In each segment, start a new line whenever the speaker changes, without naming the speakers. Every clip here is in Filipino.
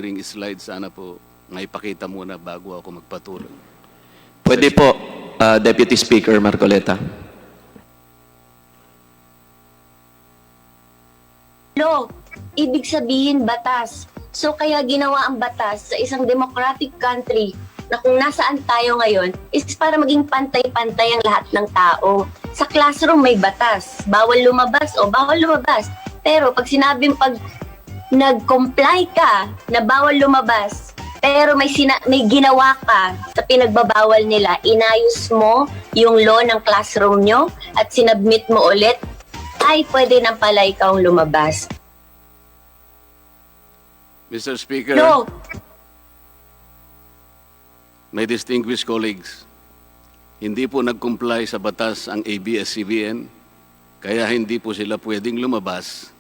hearing slide, sana po maipakita muna bago ako magpatuloy.
Pwede po, Deputy Speaker Marcoleta.
Law, ibig sabihin batas. So kaya ginawa ang batas sa isang democratic country na kung nasaan tayo ngayon is para maging pantay-pantay ang lahat ng tao. Sa classroom may batas, bawal lumabas o bawal lumabas. Pero pag sinabing pag nag-comply ka na bawal lumabas, pero may ginawa ka sa pinagbabawal nila, inayos mo yung law ng classroom nyo at sinubmit mo ulit, ay pwede nang pala ikaw lumabas.
Mr. Speaker,
No.
my distinguished colleagues, hindi po nag-comply sa batas ang ABS-CBN, kaya hindi po sila pwedeng lumabas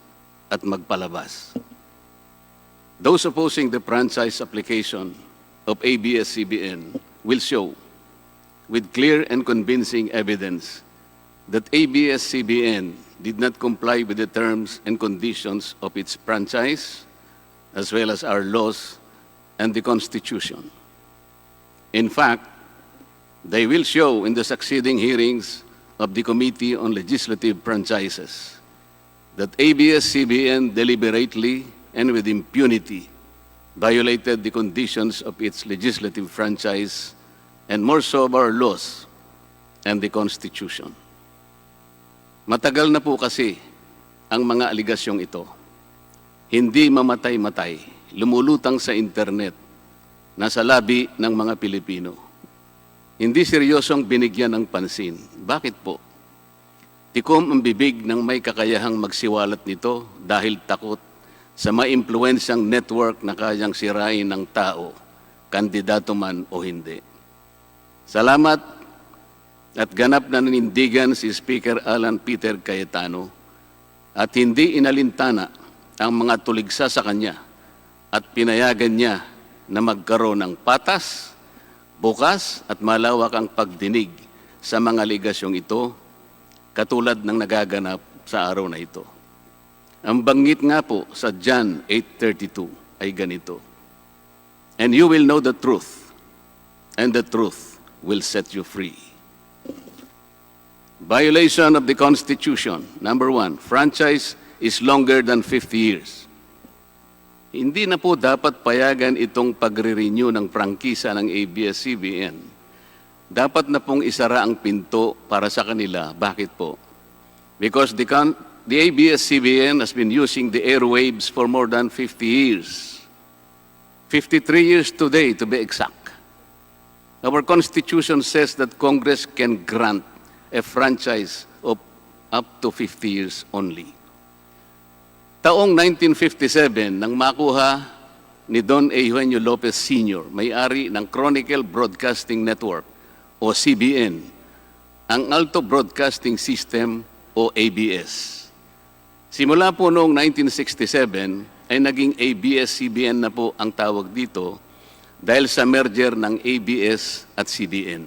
at magpalabas. Those opposing the franchise application of ABS-CBN will show with clear and convincing evidence that ABS-CBN did not comply with the terms and conditions of its franchise, as well as our laws and the Constitution. In fact, they will show in the succeeding hearings of the Committee on Legislative Franchises that ABS-CBN deliberately and with impunity violated the conditions of its legislative franchise and more so of our laws and the Constitution. Matagal na po kasi ang mga aligasyong ito. Hindi mamatay-matay, lumulutang sa internet, nasa labi ng mga Pilipino. Hindi seryosong binigyan ng pansin. Bakit po? Tikom ang bibig ng may kakayahang magsiwalat nito dahil takot sa maimpluwensyang network na kayang sirain ng tao, kandidato man o hindi. Salamat at ganap na nanindigan si Speaker Alan Peter Cayetano at hindi inalintana ang mga tuligsa sa kanya at pinayagan niya na magkaroon ng patas, bukas at malawak ang pagdinig sa mga aligasyong ito katulad ng nagaganap sa araw na ito. Ang banggit nga po sa John 8:32 ay ganito, "And you will know the truth, and the truth will set you free." Violation of the Constitution. Number 1, franchise is longer than 50 years. Hindi na po dapat payagan itong pagre-renew ng prangkisa ng ABS-CBN. Dapat na pong isara ang pinto para sa kanila. Bakit po? Because the ABS-CBN has been using the airwaves for more than 50 years. 53 years today, to be exact. Our Constitution says that Congress can grant a franchise of up to 50 years only. Taong 1957, nang makuha ni Don Eugenio Lopez Sr., may-ari ng Chronicle Broadcasting Network o CBN, ang Alto Broadcasting System o ABS. Simula po noong 1967 ay naging ABS-CBN na po ang tawag dito dahil sa merger ng ABS at CBN.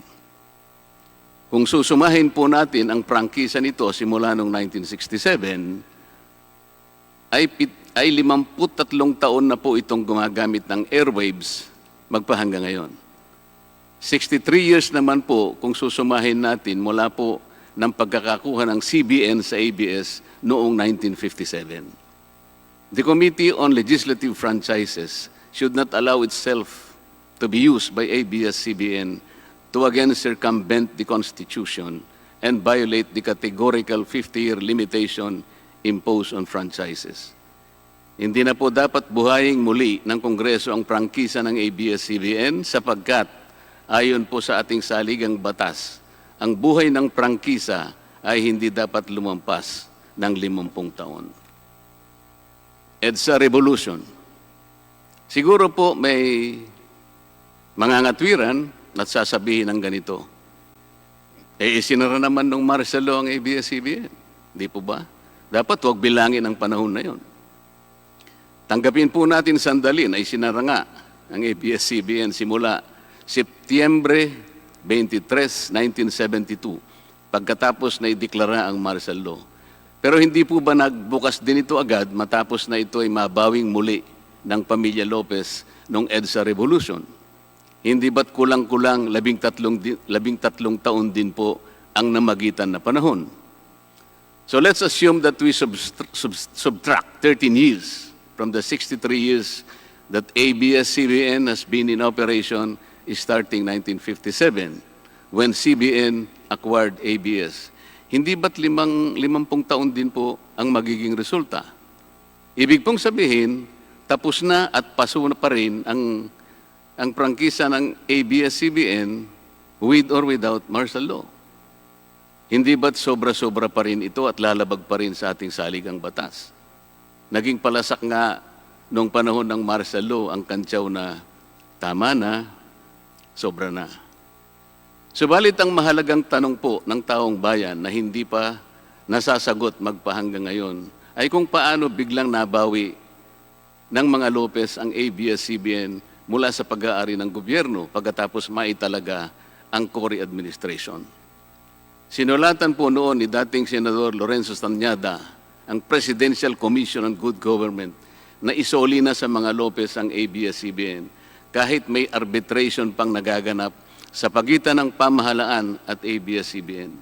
Kung susumahin po natin ang prangkisa nito simula noong 1967, ay 53 taon na po itong gumagamit ng airwaves magpahanggang ngayon. 63 years naman po kung susumahin natin mula po ng pagkakakuha ng CBN sa ABS noong 1957. The Committee on Legislative Franchises should not allow itself to be used by ABS-CBN to again circumvent the Constitution and violate the categorical 50-year limitation imposed on franchises. Hindi na po dapat buhayin muli ng Kongreso ang prangkisa ng ABS-CBN sapagkat ayon po sa ating saligang batas, ang buhay ng prangkisa ay hindi dapat lumampas ng 50 taon. EDSA Revolution. Siguro po may mga ngatwiran at sasabihin ng ganito, isinara naman ng martial law ang ABS-CBN. Di po ba? Dapat huwag bilangin ang panahon na yon. Tanggapin po natin sandali na isinara nga ang ABS-CBN simula Setyembre 23, 1972, pagkatapos na ideklara ang martial law. Pero hindi po ba nagbukas din ito agad matapos na ito ay mabawing muli ng pamilya Lopez noong EDSA Revolution. Hindi ba't kulang-kulang 13 taon din po ang namagitan na panahon? So let's assume that we subtract 13 years from the 63 years that ABS-CBN has been in operation starting 1957 when CBN acquired ABS. Hindi ba't 50 taon din po ang magiging resulta? Ibig pong sabihin, tapos na at paso na pa rin ang prangkisa ng ABS-CBN with or without martial law. Hindi ba't sobra-sobra pa rin ito at lalabag pa rin sa ating saligang batas? Naging palasak nga noong panahon ng martial law ang kantsaw na tama na, sobra na. Subalit ang mahalagang tanong po ng taong bayan na hindi pa nasasagot magpahanggang ngayon ay kung paano biglang nabawi ng mga Lopez ang ABS-CBN mula sa pag-aari ng gobyerno pagkatapos maitalaga ang Cory administration. Sinulatan po noon ni dating Senador Lorenzo Tanyada ang Presidential Commission on Good Government na isoli na sa mga Lopez ang ABS-CBN kahit may arbitration pang nagaganap sa pagitan ng pamahalaan at ABS-CBN.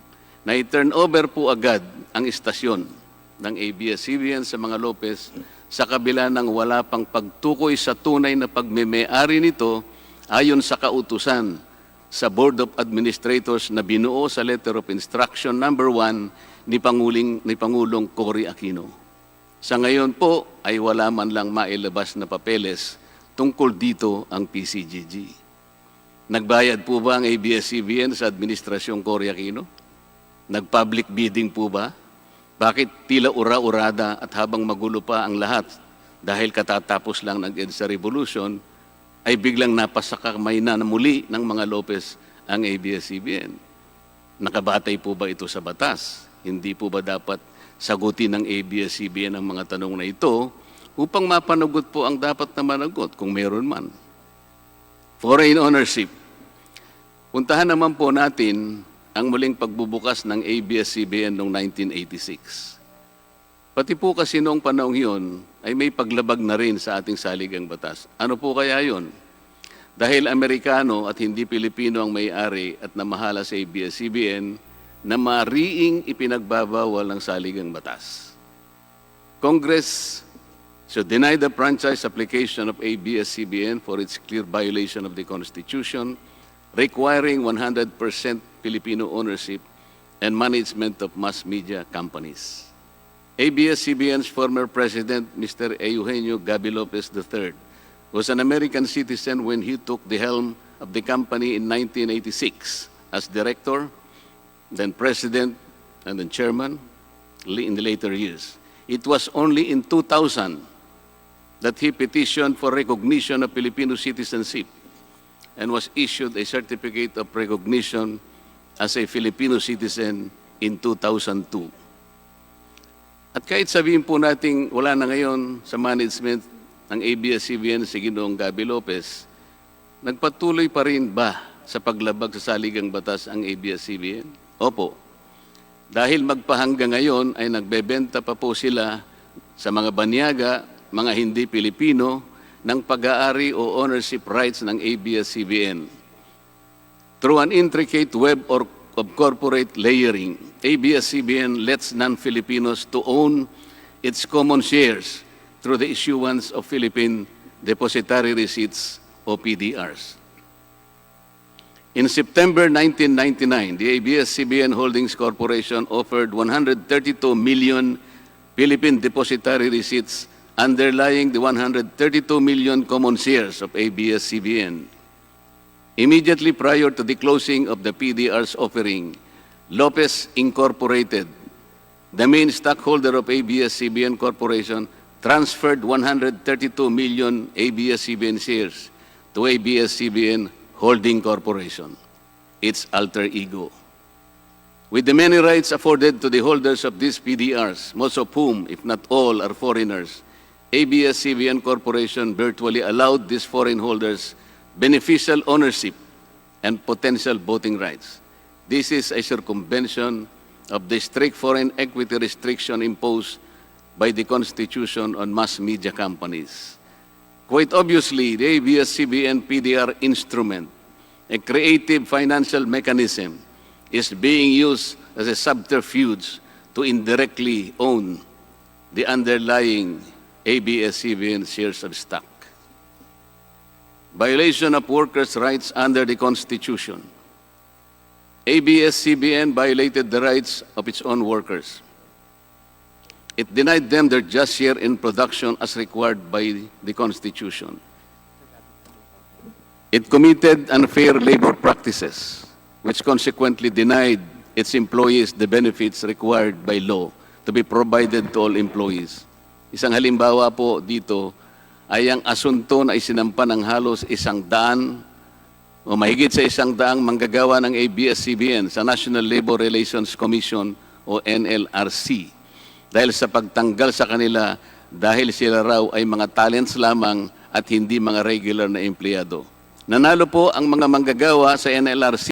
Na i-turn over po agad ang istasyon ng ABS-CBN sa mga Lopez sa kabila ng wala pang pagtukoy sa tunay na pagmeme-ari nito ayon sa kautusan sa Board of Administrators na binuo sa Letter of Instruction number 1 ni Pangulong Cory Aquino. Sa ngayon po ay wala man lang mailabas na papeles tungkol dito ang PCGG. Nagbayad po ba ang ABS-CBN sa Administrasyong Cory Aquino? Nag-public bidding po ba? Bakit tila ura-urada at habang magulo pa ang lahat dahil katatapos lang ng EDSA Revolution, ay biglang napasakamay na muli ng mga Lopez ang ABS-CBN? Nakabatay po ba ito sa batas? Hindi po ba dapat sagutin ng ABS-CBN ang mga tanong na ito upang mapanagot po ang dapat na managot kung meron man? Foreign ownership. Puntahan naman po natin ang muling pagbubukas ng ABS-CBN noong 1986. Pati po kasi noong panahong yun ay may paglabag na rin sa ating saligang batas. Ano po kaya yun? Dahil Amerikano at hindi Pilipino ang may-ari at namahala sa ABS-CBN na mariing ipinagbabawal ng saligang batas. Congress should deny the franchise application of ABS-CBN for its clear violation of the Constitution, requiring 100% Filipino ownership and management of mass media companies. ABS-CBN's former president, Mr. Eugenio Gaby Lopez III, was an American citizen when he took the helm of the company in 1986 as director, then president, and then chairman in the later years. It was only in 2000 that he petitioned for recognition of Filipino citizenship and was issued a certificate of recognition as a Filipino citizen in 2002. At kahit sabihin po nating wala na ngayon sa management ng ABS-CBN si Ginoong Gaby Lopez, nagpatuloy pa rin ba sa paglabag sa saligang batas ang ABS-CBN? Opo. Dahil magpahanggang ngayon ay nagbebenta pa po sila sa mga banyaga, mga hindi Pilipino, ng pag-aari o ownership rights ng ABS-CBN. Through an intricate web of corporate layering, ABS-CBN lets non-Filipinos to own its common shares through the issuance of Philippine Depositary Receipts o PDRs. In September 1999, the ABS-CBN Holdings Corporation offered 132 million Philippine Depositary Receipts underlying the 132 million common shares of ABS-CBN. Immediately prior to the closing of the PDR's offering, Lopez Incorporated, the main stockholder of ABS-CBN Corporation, transferred 132 million ABS-CBN shares to ABS-CBN Holding Corporation, its alter ego. With the many rights afforded to the holders of these PDRs, most of whom, if not all, are foreigners, ABS-CBN Corporation virtually allowed these foreign holders beneficial ownership and potential voting rights. This is a circumvention of the strict foreign equity restriction imposed by the Constitution on mass media companies. Quite obviously, the ABS-CBN PDR instrument, a creative financial mechanism, is being used as a subterfuge to indirectly own the underlying ABS-CBN shares of stock. Violation of workers' rights under the Constitution. ABS-CBN violated the rights of its own workers. It denied them their just share in production as required by the Constitution. It committed unfair labor practices, which consequently denied its employees the benefits required by law to be provided to all employees. Isang halimbawa po dito ay ang asunto na isinampa ng halos 100 o mahigit sa 100 manggagawa ng ABS-CBN sa National Labor Relations Commission o NLRC dahil sa pagtanggal sa kanila dahil sila raw ay mga talents lamang at hindi mga regular na empleyado. Nanalo po ang mga manggagawa sa NLRC